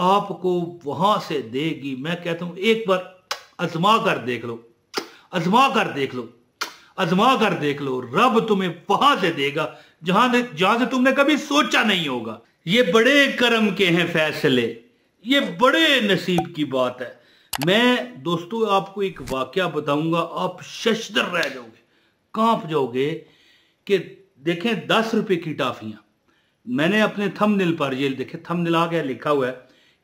आपको वहां से देगी। मैं कहता हूं एक बार आजमा कर देख लो, आजमा कर देख लो, आजमा कर देख लो। रब तुम्हें वहां से देगा जहां से तुमने कभी सोचा नहीं होगा। ये बड़े करम के हैं फैसले, ये बड़े नसीब की बात है। मैं दोस्तों आपको एक वाकया बताऊंगा, आप शशदर रह जाओगे, कांप जाओगे कि देखें 10 रुपए की टॉफियां, मैंने अपने थंबनेल पर ये देखे, थंबनेल आ गया, लिखा हुआ है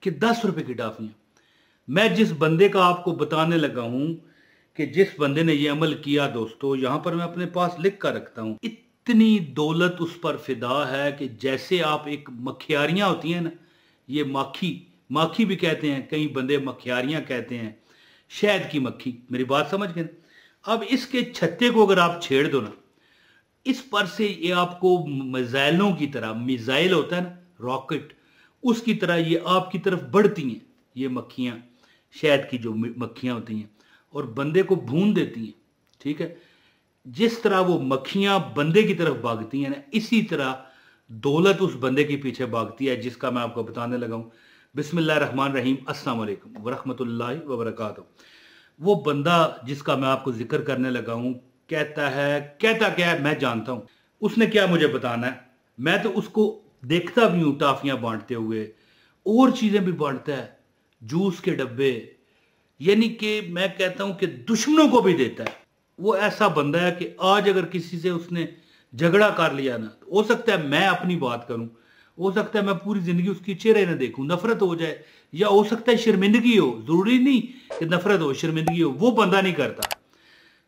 कि 10 रुपए की टॉफियां। मैं जिस बंदे का आपको बताने लगा हूं कि जिस बंदे ने ये अमल किया दोस्तों, यहां पर मैं अपने पास लिख कर रखता हूं, इतनी दौलत उस पर फिदा है कि जैसे आप एक मखियारियां होती हैं ना, ये माखी भी कहते हैं, कई बंदे मखियारियां कहते हैं, शहद की मक्खी, मेरी बात समझ गए। अब इसके छत्ते को अगर आप छेड़ दो ना, इस पर से ये आपको मिसाइलों की तरह, मिसाइल होता है ना रॉकेट, उसकी तरह ये आपकी तरफ बढ़ती हैं, ये मक्खियां, शहद की जो मक्खियां होती हैं, और बंदे को भून देती हैं। ठीक है, जिस तरह वो मक्खियां बंदे की तरफ भागती हैं ना, इसी तरह दौलत उस बंदे के पीछे भागती है जिसका मैं आपको बताने लगा हूं। बिस्मिल्लाहिर्रहमानिर्रहीम, अस्सलाम वालेकुम वरहमतुल्लाहि वबरकातुहू। वो बंदा जिसका मैं आपको जिक्र करने लगा हूं, कहता क्या है मैं जानता हूं। उसने क्या मुझे बताना है, मैं तो उसको देखता भी हूं टाफियां बांटते हुए, और चीजें भी बांटता है, जूस के डब्बे, यानी कि मैं कहता हूं कि दुश्मनों को भी देता है। वो ऐसा बंदा है कि आज अगर किसी से उसने झगड़ा कर लिया ना, तो हो सकता है मैं अपनी बात करूं, हो सकता है मैं पूरी जिंदगी उसकी चेहरे ना देखूं, नफरत हो जाए, या हो सकता है शर्मिंदगी हो, जरूरी नहीं कि नफरत हो, शर्मिंदगी हो, वो बंदा नहीं करता।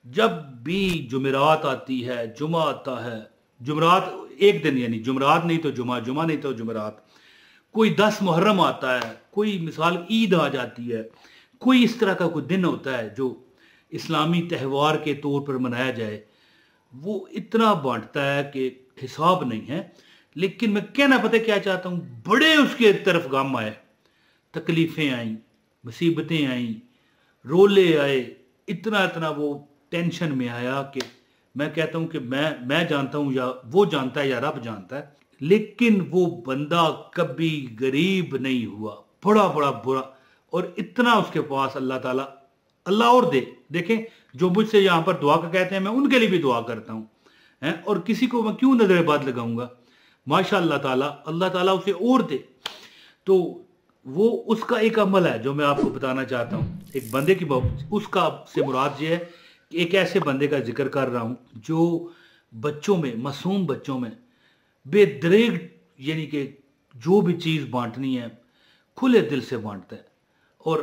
जब भी जुमेरात आती है, जुमा आता है, जुमरात एक दिन, यानी जुमरात नहीं तो जुमा, जुमा नहीं तो जुमरात, कोई 10 मुहर्रम आता है, कोई मिसाल ईद आ जाती है, कोई इस तरह का कोई दिन होता है जो इस्लामी त्यौहार के तौर पर मनाया जाए, वो इतना बांटता है कि हिसाब नहीं है। लेकिन मैं कहना पता क्या चाहता हूं, बड़े उसके तरफ गम आए, तकलीफें आई, मुसीबतें आई, रोले आए, इतना इतना वो टेंशन में आया कि मैं कहता हूं कि मैं जानता हूं, या वो जानता है, या रब जानता है, लेकिन वो बंदा कभी गरीब नहीं हुआ, बड़ा बड़ा बुरा। और इतना उसके पास अल्लाह ताला, अल्लाह और दे। देखें, जो मुझसे यहां पर दुआ का कहते हैं, मैं उनके लिए भी दुआ करता हूं हैं, और किसी को मैं क्यों नजरबाद लगाऊंगा, माशाअल्लाह ताला, अल्लाह ताला उसे और दे। तो वो उसका एक अमल है जो मैं आपको बताना चाहता हूं, एक बंदे की, उसका से मुराद ये है कि एक ऐसे बंदे का जिक्र कर रहा हूं जो बच्चों में, मासूम बच्चों में बेदरेग, यानी कि जो भी चीज बांटनी है खुले दिल से बांटता है। और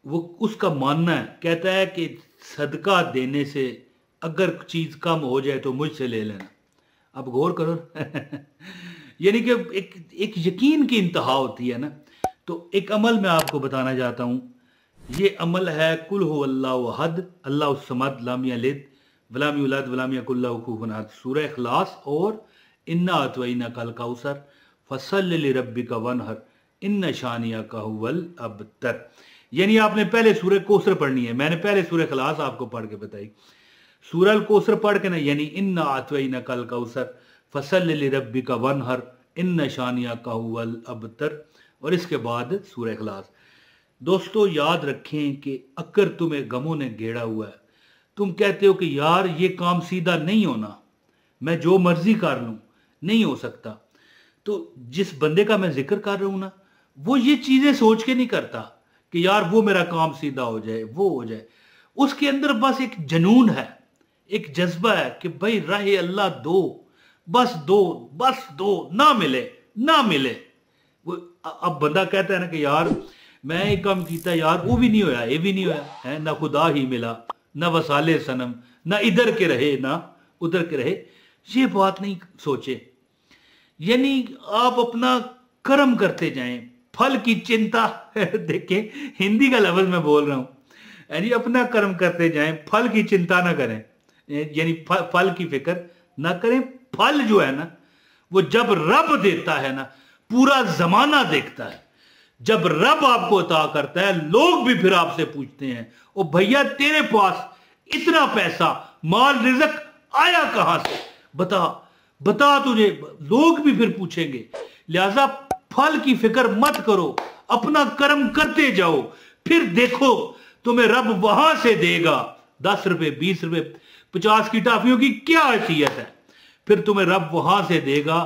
वो उसका मानना है, कहता है कि सदका देने से अगर चीज कम हो जाए तो मुझसे ले लेना। अब गौर करो यानी कि एक यकीन की इंतहा होती है ना। तो एक अमल मैं आपको बताना चाहता हूं, ये अमल है कुल हु अल्लाहु अहद अल्लाहु समद लम यलिद वलम यूलद वलम यकुल लहू कुफुवन अहद, सूरह इखलास और इन्ना अतवैना कल कौसर फसल्लि लिरब्बिका वनहर इन्न शानियका हुवल अबतर। यानी आपने पहले सूरह कौसर पढ़नी है, मैंने पहले सूरह इखलास आपको पढ़ के बताई, सूरह कौसर पढ़ के ना, यानी इन्ना अतवैना कल कौसर फसल्लि लिरब्बिका वनहर इन्न शानियका हुवल अबतर, और इसके बाद सूरह इखलास। दोस्तों याद रखें कि अगर तुम्हें गमों ने घेरा हुआ है, तुम कहते हो कि यार ये काम सीधा नहीं होना, मैं जो मर्जी कर लूं, नहीं हो सकता, तो जिस बंदे का मैं जिक्र कर रहा हूं ना, वो ये चीजें सोच के नहीं करता कि यार वो मेरा काम सीधा हो जाए, वो हो जाए। उसके अंदर बस एक जनून है, एक जज्बा है कि भाई राह अल्लाह दो, बस दो, बस दो, ना मिले ना मिले। वो अब बंदा कहता है ना कि यार मैं एक काम किया यार, वो भी नहीं होया, ये भी नहीं होया है, ना खुदा ही मिला, ना वसाले सनम, ना इधर के रहे ना उधर के रहे, ये बात नहीं सोचे। यानी आप अपना कर्म करते जाएं, फल की चिंता देखें, हिंदी का लफ्ज मैं बोल रहा हूं, यानी अपना कर्म करते जाएं, फल की चिंता ना करें, यानी फल की फिक्र ना करें। फल जो है ना, वो जब रब देता है ना, पूरा जमाना देखता है। जब रब आपको अता करता है, लोग भी फिर आपसे पूछते हैं, ओ भैया तेरे पास इतना पैसा, माल, रिज़्क आया कहां से, बता बता तुझे, लोग भी फिर पूछेंगे। लिहाजा फल की फिक्र मत करो, अपना कर्म करते जाओ, फिर देखो तुम्हें रब वहां से देगा। 10 रुपए 20 रुपए 50 की टॉफियों की क्या हैसियत है, फिर तुम्हें रब वहां से देगा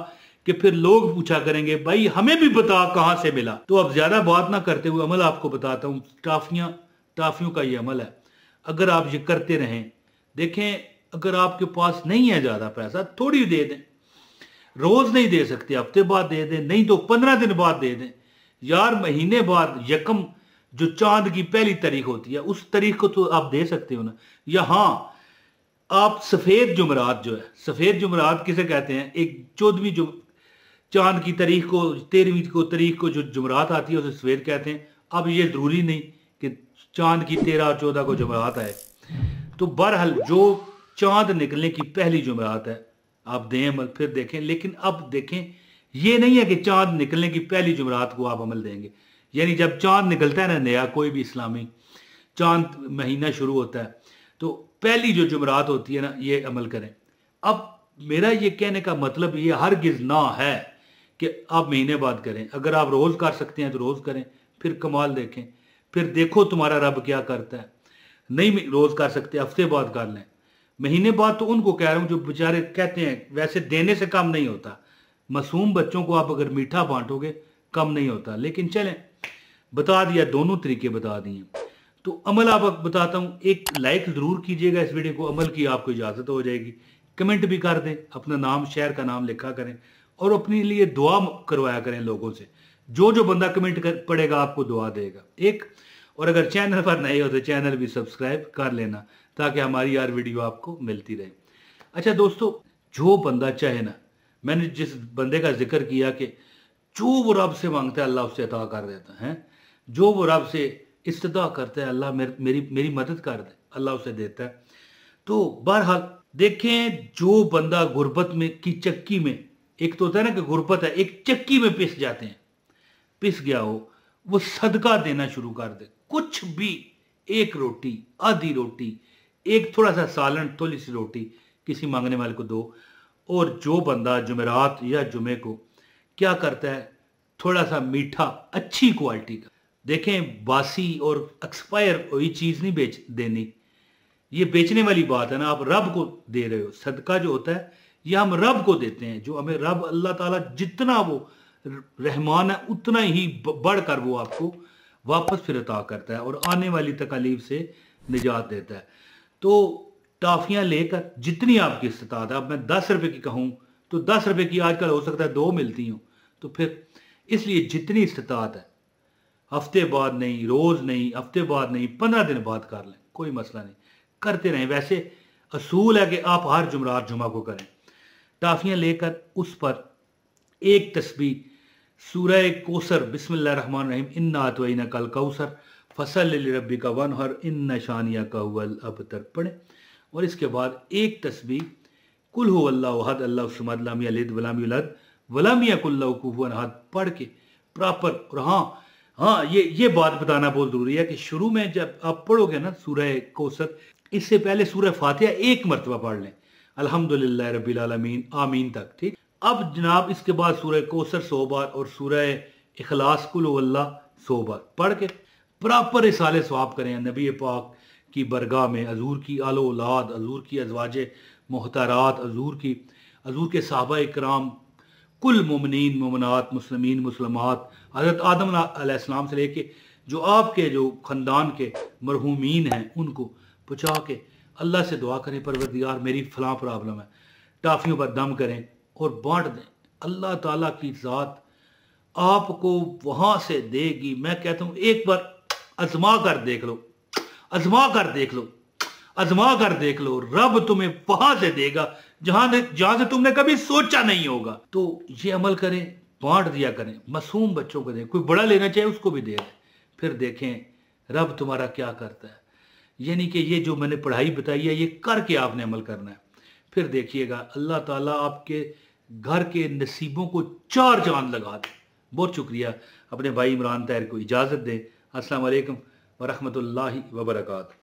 कि फिर लोग पूछा करेंगे भाई हमें भी बता कहां से मिला। तो अब ज्यादा बात ना करते हुए अमल आपको बताता हूं। टॉफियों का ये अमल है, अगर आप ये करते रहें, देखें अगर आपके पास नहीं है ज्यादा पैसा, थोड़ी दे दें, रोज नहीं दे सकते, हफ्ते बाद दे दें, नहीं तो 15 दिन बाद दे दें यार, महीने बाद यकम जो चांद की पहली तारीख होती है उस तारीख को तो आप दे सकते हो ना। या हाँ, आप सफेद जुमरात जो है, सफेद जुमरात किसे कहते हैं, एक 14वीं जो चांद की तारीख को, 13वीं को तारीख को जो जुमरात आती है उसे सफेद कहते हैं। अब ये जरूरी नहीं कि चांद की 13 और 14 को जुमरात आए, तो बहरहाल जो चांद निकलने की पहली जुमरात है आप दें अमल, फिर देखें। लेकिन अब देखें ये नहीं है कि चांद निकलने की पहली जुमरात को आप अमल देंगे, यानी जब चांद निकलता है ना नया, कोई भी इस्लामी चांद महीना शुरू होता है तो पहली जो जुमरात होती है ना ये अमल करें। अब मेरा ये कहने का मतलब ये हरगिज ना है कि आप महीने बाद करें, अगर आप रोज कर सकते हैं तो रोज करें, फिर कमाल देखें, फिर देखो तुम्हारा रब क्या करता है। नहीं रोज कर सकते हफ्ते बाद कर लें, महीने बाद तो उनको कह रहा हूं जो बेचारे कहते हैं वैसे देने से कम नहीं होता, मासूम बच्चों को आप अगर मीठा बांटोगे कम नहीं होता। लेकिन चलें बता दिया, दोनों तरीके बता दिए। तो अमल आप बताता हूं, एक लाइक जरूर कीजिएगा इस वीडियो को, अमल की आपको इजाजत हो जाएगी। कमेंट भी कर दें, अपना नाम शहर का नाम लिखा करें और अपने लिए दुआ करवाया करें लोगों से। जो जो बंदा कमेंट पड़ेगा आपको दुआ देगा एक। और अगर चैनल पर नए हो तो चैनल भी सब्सक्राइब कर लेना ताकि हमारी यार वीडियो आपको मिलती रहे। अच्छा दोस्तों, जो बंदा चाहे ना, मैंने जिस बंदे का जिक्र किया कि जो वो रब से मांगता है अल्लाह उससे अता कर देता है, जो वो रब से इस्तिदा करता है अल्लाह मेरी मदद कर दे, अल्लाह उसे देता है। तो बहरहाल देखें, जो बंदा गुर्बत में की चक्की में, एक तो होता है ना कि गुर्बत है, एक चक्की में पिस जाते हैं, पिस गया हो, वो सदका देना शुरू कर दे, कुछ भी, एक रोटी, आधी रोटी, एक थोड़ा सा सालन, थोड़ी सी रोटी किसी मांगने वाले को दो। और जो बंदा जुमेरात या जुमे को क्या करता है, थोड़ा सा मीठा अच्छी क्वालिटी का, देखें बासी और एक्सपायर हुई चीज नहीं बेच देनी, ये बेचने वाली बात है ना, आप रब को दे रहे हो। सदका जो होता है ये हम रब को देते हैं, जो हमें रब अल्लाह ताला जितना वो रहमान है उतना ही बढ़कर वो आपको वापस फिर अता करता है और आने वाली तकलीफ से निजात देता है। तो टाफियां लेकर जितनी आपकी इस्तात है, अब मैं 10 रुपए की कहूं तो 10 रुपए की आजकल हो सकता है 2 मिलती हूं, तो फिर इसलिए जितनी इस्तात है, हफ्ते बाद नहीं, रोज नहीं, हफ्ते बाद नहीं, 15 दिन बाद कर लें, कोई मसला नहीं, करते रहें। वैसे असूल है कि आप हर जुमरात जुमा को करें। टाफियां लेकर उस पर एक तस्बीह सूरह कौसर बिस्मिल्लाहिर्रहमानिर्रहीम इन्ना अतवैना कल कौसर फसल लिरब्बिका वनहर इन्ना शानिया का हुवल अबतर पढ़ें। और इसके बाद एक तस्बीह कुल हुवल्लाहु अहद अल्लाहु समद लम यलिद वलम यूलद वलम यकुल लहू कुफुवन अहद पढ़ के प्रॉपर। और हाँ ये बात बताना बहुत जरूरी है कि शुरू में जब आप पढ़ोगे ना सूरह कौसर, इससे पहले सूरह फातिहा एक मरतबा पढ़ लें, अल्हम्दुलिल्लाह रब्बिल आलमीन आमीन तक, ठीक। अब जनाब इसके बाद सूरह कौसर 100 बार और सूरह इखलास कुल हुवल्लाह 100 बार पढ़ के प्रॉपर इसाले सवाब करें नबी पाक की बरगाह में, हजूर की आलो औलाद, हजूर की अजवाजे मोहतरात, हजूर के साहबा इकराम, कुल मोमिनीन मोमिनात, मुस्लिमीन मुसलमात, हज़रत आदम अलैहिस्सलाम से लेके जो आपके जो ख़ानदान के मरहूमीन हैं उनको पहुँचा के अल्लाह से दुआ करें, परवरदिगार मेरी फ़लाँ प्रॉब्लम है, टाफियों पर दम करें और बांट दें। अल्लाह ताला की ज़ात आपको वहाँ से देगी। मैं कहता हूँ एक बार आजमा कर देख लो, आजमा कर देख लो, आजमा कर देख लो, रब तुम्हें वहां से देगा जहां से तुमने कभी सोचा नहीं होगा। तो ये अमल करें, बांट दिया करें, मासूम बच्चों को दें, कोई बड़ा लेना चाहे उसको भी दे दें, फिर देखें रब तुम्हारा क्या करता है। यानी कि ये जो मैंने पढ़ाई बताई है ये करके आपने अमल करना है, फिर देखिएगा अल्लाह ताला आपके घर के नसीबों को 4 चांद लगा दे। बहुत शुक्रिया, अपने भाई इमरान ताहिर को इजाज़त दें। अस्सलाम वालेकुम वरहमतुल्लाहि वबरकातुहू।